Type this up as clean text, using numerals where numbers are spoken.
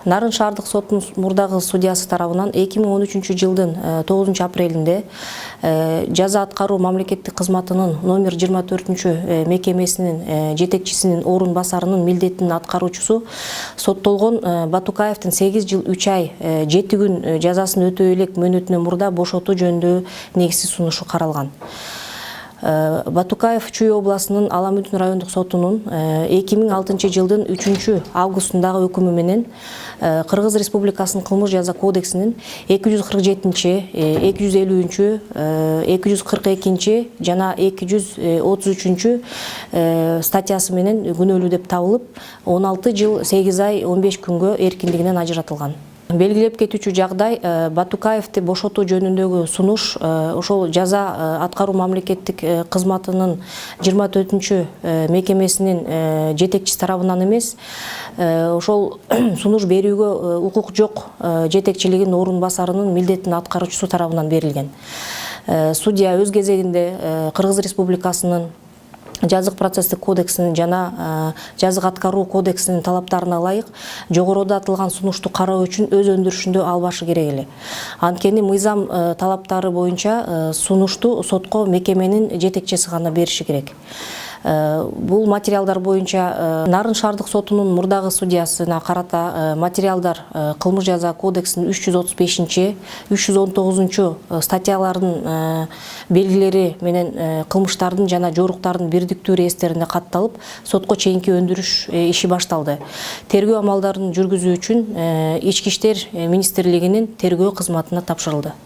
Нарын шаардык сотунун мурдагы судьясы тарабынан 2013 жылдын 9 апрелинде жаза аткаруу мамлекеттик кызматынын номер 24 мекемесинин жетекчисинин орун басарынын милдетин аткаруучусу соттолгон Батукаевдин 8 жыл 3 ай 7 күн жазасын өтөй элек мөөнөтүнөн мурда бошотуу жөнүндө негизсиз сунушу каралган. Батукаев Чүй областынын Аламүдүн райондук сотунун 2006 жылдын 3 августундагы өкүмү менен Кыргыз Республикасынын кылмыш жаза кодексинин 247, 250, 242 жана 233 статьясы менен күнөөлүү деп табылып, 16 жыл 8 ай 15 күнгө эркиндигинен ажыратылган. Белгилеп кетүүчү жагдай Батукаевди бошотуу жөнүндөгү сунуш ошол жаза аткаруу мамлекеттик кызматынын 24 мекемесинин жетекчиси тарабынан эмес, ошол сунуш берүүгө укук жок жетекчилигинин орун басарынын милдетин аткаруучусу тарабынан берилген. Судья өз кезегинде Кыргыз Республикасынын жазык процесстик кодексинин жана жазык аткаруу кодексинин талаптарына ылайык жогоруда атылган сунушту кароо үчүн өз өндүрүшүндө албашы керек эле. Анткени мыйзам талаптары боюнча сунушту сотко мекеменин жетекчиси гана бериши керек. Бул материалдар боюнча Нарын шаардык сотунун мурдагы судьясына карата материалдар кылмыш жаза кодексинин 335, 319 статьялардын белгилери менен кылмыштардын жана жоруктардын бирдиктүү реестерине катталып, сотко чейинки өндүрүш иши башталды. Тергөө амалдарын жүргүзүү үчүн Ички иштер министрлигинин тергөө кызматына тапшырылды.